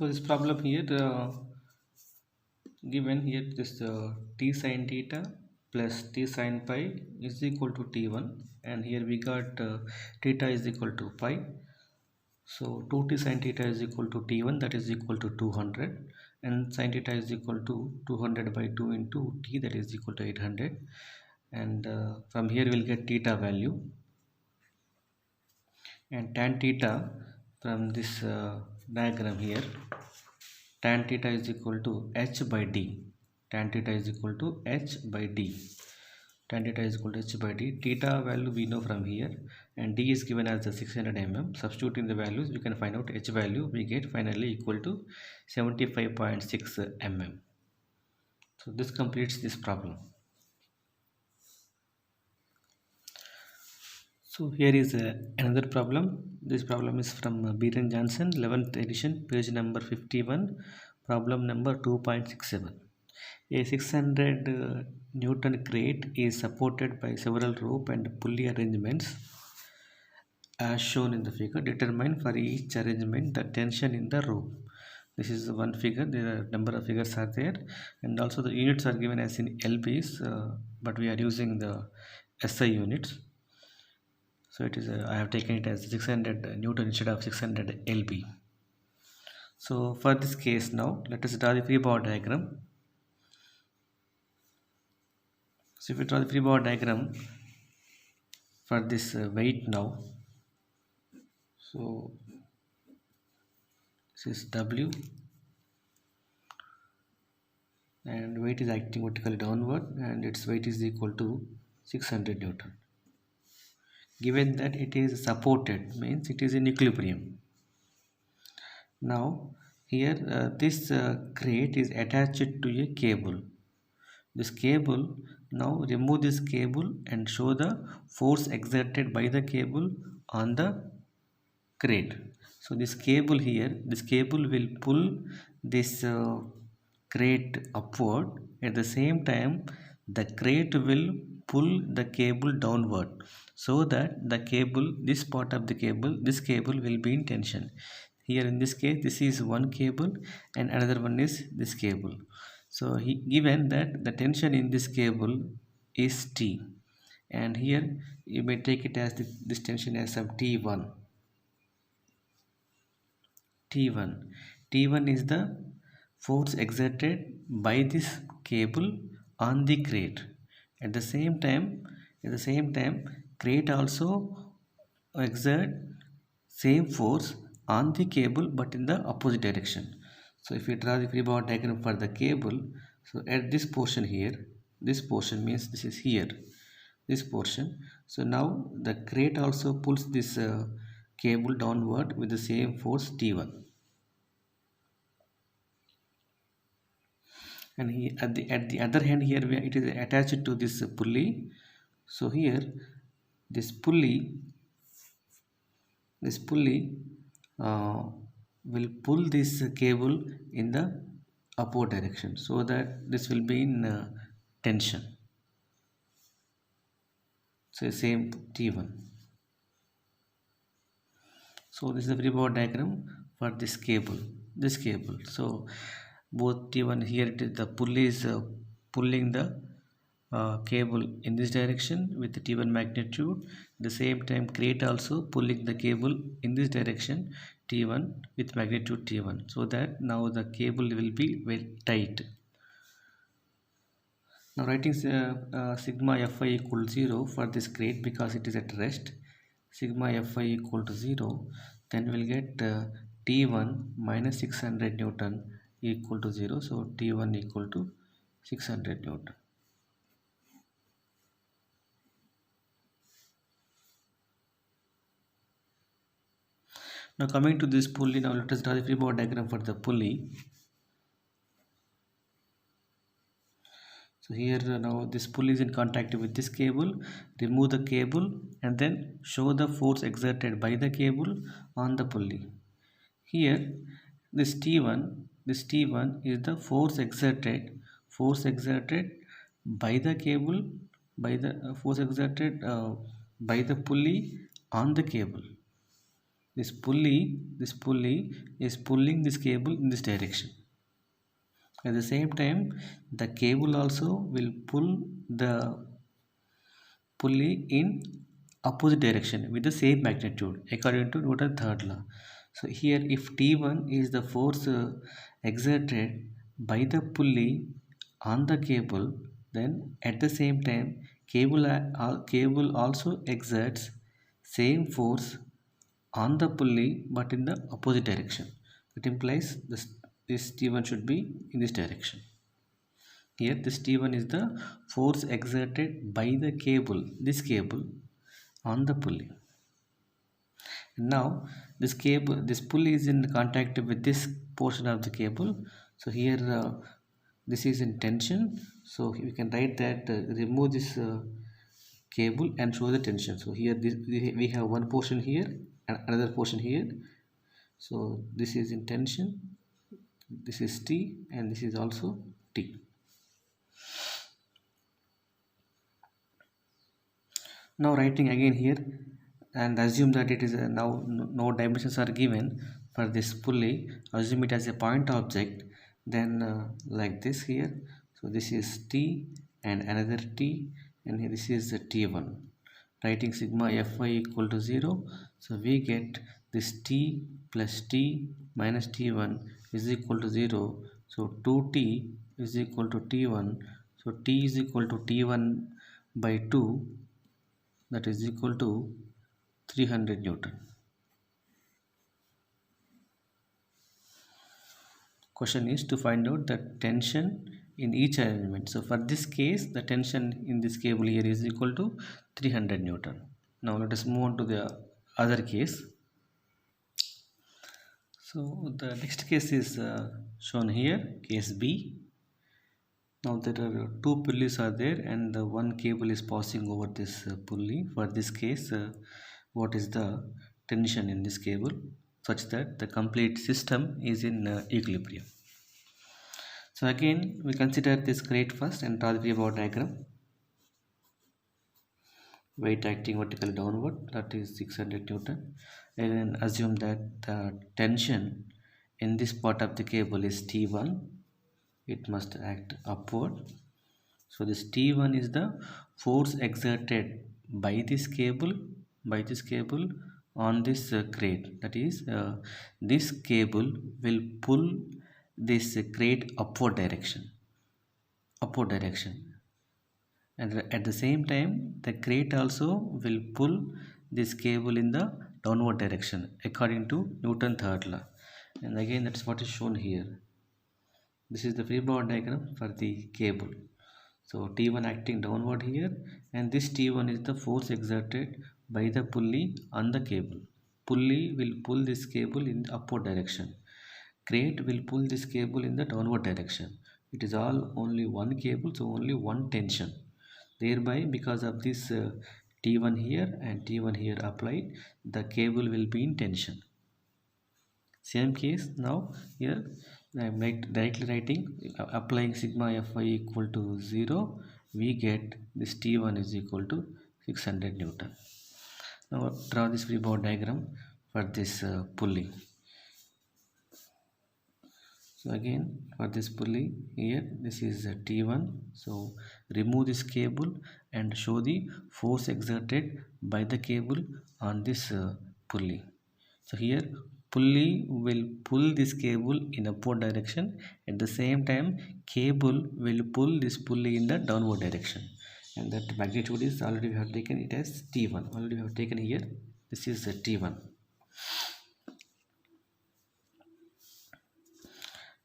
So this problem here given here this t sine theta plus t sine pi is equal to t1, and here we got theta is equal to pi. So 2t sine theta is equal to t1, that is equal to 200, and sine theta is equal to 200 by 2 into t, that is equal to 800. And from here we'll get theta value, and tan theta from this diagram here, tan theta is equal to h by d. Tan theta is equal to h by d. Tan theta is equal to h by d. Theta value we know from here, and d is given as the 600 mm. Substituting the values, we can find out h value. We get finally equal to 75.6 mm. So this completes this problem. So here is another problem. This problem is from Beeren Johnson, 11th edition, page number 51, problem number 2.67. A 600 Newton crate is supported by several rope and pulley arrangements as shown in the figure. Determine for each arrangement the tension in the rope. This is one figure. There are number of figures are there, and also the units are given as in lbs, but we are using the SI units. So it is I have taken it as 600 Newton instead of 600 lb. So for this case, now let us draw the free body diagram. So if we draw the free body diagram for this weight now, so this is W, and weight is acting vertically downward, and its weight is equal to 600 Newton. Given that it is supported, means it is in equilibrium. Now here this crate is attached to a cable. This cable, now remove this cable and show the force exerted by the cable on the crate. So this cable here, this cable will pull this crate upward. At the same time, the crate will pull the cable downward, so that the cable, this part of the cable, this cable will be in tension. Here in this case, this is one cable and another one is this cable. So given that the tension in this cable is T, and here you may take it as this tension as of T1. T1 is the force exerted by this cable on the crate. At the same time, crate also exert same force on the cable but in the opposite direction. So if we draw the free body diagram for the cable, so at this portion here, this portion means this is here, this portion. So now the crate also pulls this cable downward with the same force T1. And he, at the other hand, here it is attached to this pulley. So here this pulley will pull this cable in the upward direction, so that this will be in tension. So same T1. So this is the free body diagram for this cable. So both T1, here it is the pulley is pulling the cable in this direction with the T1 magnitude. At the same time, crate also pulling the cable in this direction T1 with magnitude T1, so that now the cable will be very tight. Now writing sigma Fi equal to 0 for this crate, because it is at rest, sigma Fi equal to 0, then we'll get T1 minus 600 Newton equal to 0. So T1 equal to 600 Newton. Now coming to this pulley, now let us draw the free body diagram for the pulley. So here now this pulley is in contact with this cable. Remove the cable and then show the force exerted by the cable on the pulley. Here this T1 is the force exerted by the cable, by the force exerted by the pulley on the cable. this pulley is pulling this cable in this direction. At the same time, the cable also will pull the pulley in opposite direction with the same magnitude according to Newton's third law. So here, if T1 is the force exerted by the pulley on the cable, then at the same time cable also exerts same force on the pulley but in the opposite direction. That implies this T1 should be in this direction. Here this T1 is the force exerted by the cable, this cable on the pulley. Now this pulley is in contact with this portion of the cable. So here this is in tension. So we can write that remove this cable and show the tension. So here we have one portion here and another portion here. So this is in tension, this is T, and this is also T. Now writing again here, and assume that it is now no dimensions are given for this pulley. Assume it as a point object, then like this here. So this is T and another T, and here this is T1. Writing sigma Fy equal to 0. So we get this T plus T minus T1 is equal to 0. So 2T is equal to T1. So T is equal to T1 by 2, that is equal to 300 Newton. Question is to find out the tension in each element. So for this case, the tension in this cable here is equal to 300 Newton. Now let us move on to the other case. So the next case is shown here, case B. Now there are two pulleys are there, and the one cable is passing over this pulley. For this case, what is the tension in this cable such that the complete system is in equilibrium. So again we consider this crate first and draw the free body diagram. Weight acting vertically downward, that is 600 Newton, and then assume that the tension in this part of the cable is T1. It must act upward. So this T1 is the force exerted by this cable on this crate. That is this cable will pull this crate upward direction, and at the same time the crate also will pull this cable in the downward direction according to Newton's third law. And again, that's what is shown here. This is the free body diagram for the cable. So T1 acting downward here, and this T1 is the force exerted by the pulley on the cable. Pulley will pull this cable in the upward direction. Crate will pull this cable in the downward direction. It is all only one cable, so only one tension. Thereby, because of this T1 here and T1 here applied, the cable will be in tension. Same case now here. I am directly writing, applying sigma Fy equal to 0, we get this T1 is equal to 600 Newton. Now draw this free body diagram for this pulley. So again, for this pulley here, this is T1. So remove this cable and show the force exerted by the cable on this pulley. So here pulley will pull this cable in upward direction. At the same time, cable will pull this pulley in the downward direction. And that magnitude is already we have taken it as T1. Already we have taken here. This is T1.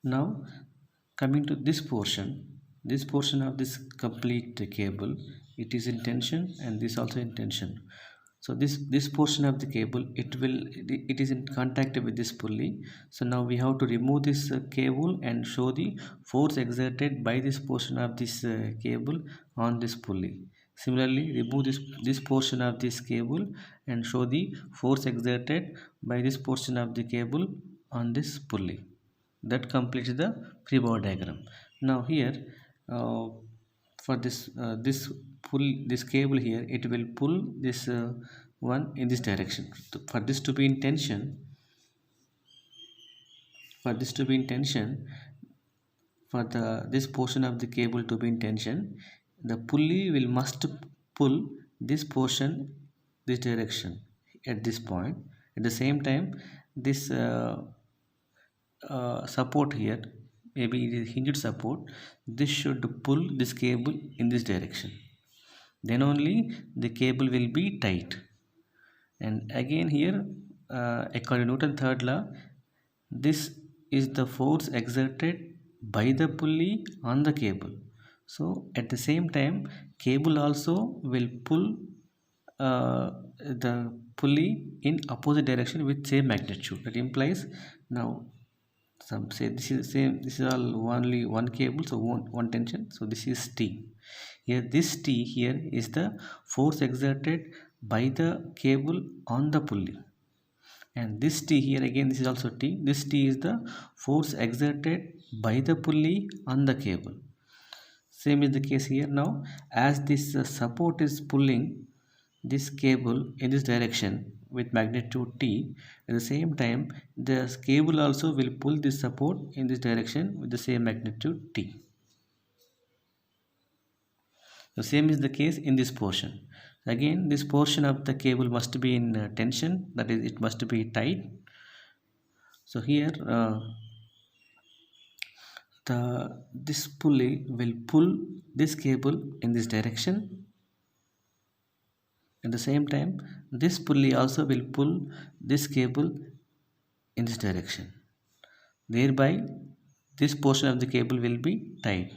Now coming to this portion of this complete cable, it is in tension and this also in tension. So this portion of the cable, it is in contact with this pulley. So now we have to remove this cable and show the force exerted by this portion of this cable on this pulley. Similarly, remove this portion of this cable and show the force exerted by this portion of the cable on this pulley. That completes the free body diagram. Now here for this cable here, it will pull this one in this direction. For this to be in tension, for this to be in tension, for this portion of the cable to be in tension, the pulley will must pull this portion this direction at this point. At the same time, this support here, maybe it is hinged support, this should pull this cable in this direction, then only the cable will be tight. And again here, according to Newton's third law, this is the force exerted by the pulley on the cable. So at the same time, cable also will pull the pulley in opposite direction with same magnitude. That implies, now some say this is same, this is all only one cable, so one tension, so this is T. Here this T here is the force exerted by the cable on the pulley, and this T here again, this is also T, this T is the force exerted by the pulley on the cable. Same is the case here. Now as this support is pulling this cable in this direction with magnitude T, at the same time the cable also will pull this support in this direction with the same magnitude T. The same is the case in this portion. Again, this portion of the cable must be in tension, that is, it must be tight. So here this pulley will pull this cable in this direction. At the same time, this pulley also will pull this cable in this direction. Thereby, this portion of the cable will be tight.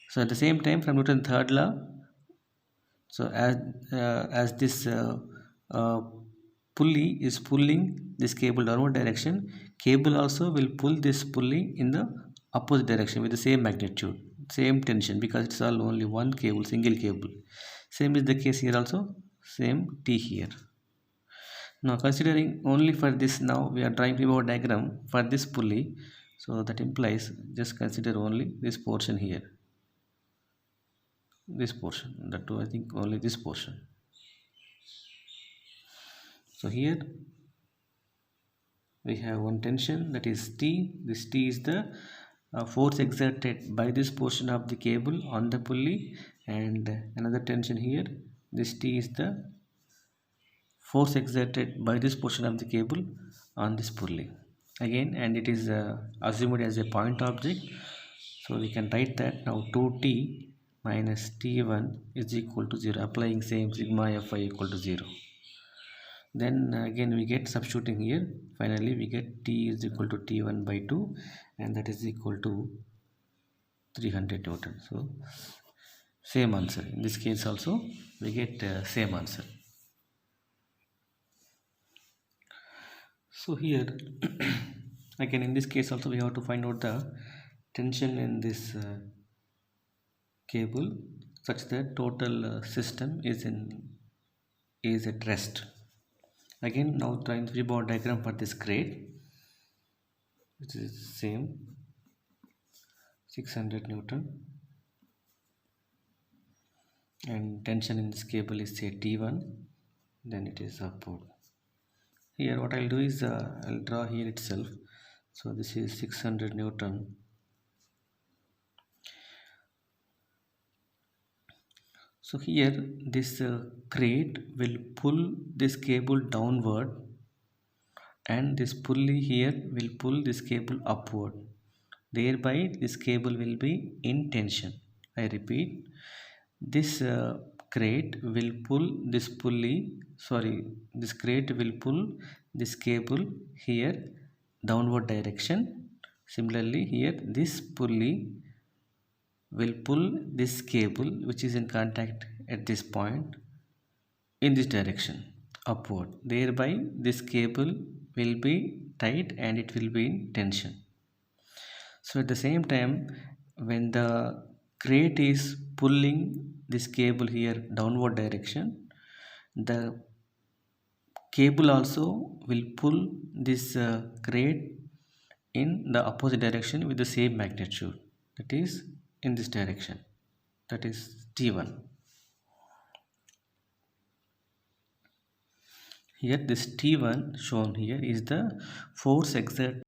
So at the same time, from Newton's third law, so as this pulley is pulling this cable downward direction, cable also will pull this pulley in the opposite direction with the same magnitude, same tension, because it's all only one cable, single cable. Same is the case here also, same T here. Now considering only for this, now we are drawing free body diagram for this pulley, so that implies just consider only this portion here, this portion, that too I think only this portion. So here we have one tension, that is T. This T is the force exerted by this portion of the cable on the pulley, and another tension here, this T is the force exerted by this portion of the cable on this pulley again, and it is assumed as a point object, so we can write that now 2T minus T1 is equal to 0, applying same sigma Fi equal to 0. Then again we get substituting here, finally we get T is equal to T1 by 2, and that is equal to 300 Newton. So same answer in this case also, we get same answer. So here again in this case also we have to find out the tension in this cable such that total system is at rest. Again, now drawing the free body diagram for this grade, which is same 600 Newton, and tension in this cable is say T1, then it is upward. Here what I'll do is I'll draw here itself. So this is 600 Newton. So here this crate will pull this cable downward, and this pulley here will pull this cable upward. Thereby this cable will be in tension. I repeat, this crate will pull this pulley, this crate will pull this cable here downward direction. Similarly here this pulley will pull this cable which is in contact at this point in this direction upward. Thereby this cable will be tight and it will be in tension. So at the same time, when the crate is pulling this cable here downward direction, the cable also will pull this crate in the opposite direction with the same magnitude, that is in this direction, that is T1. Here this T1 shown here is the force exerted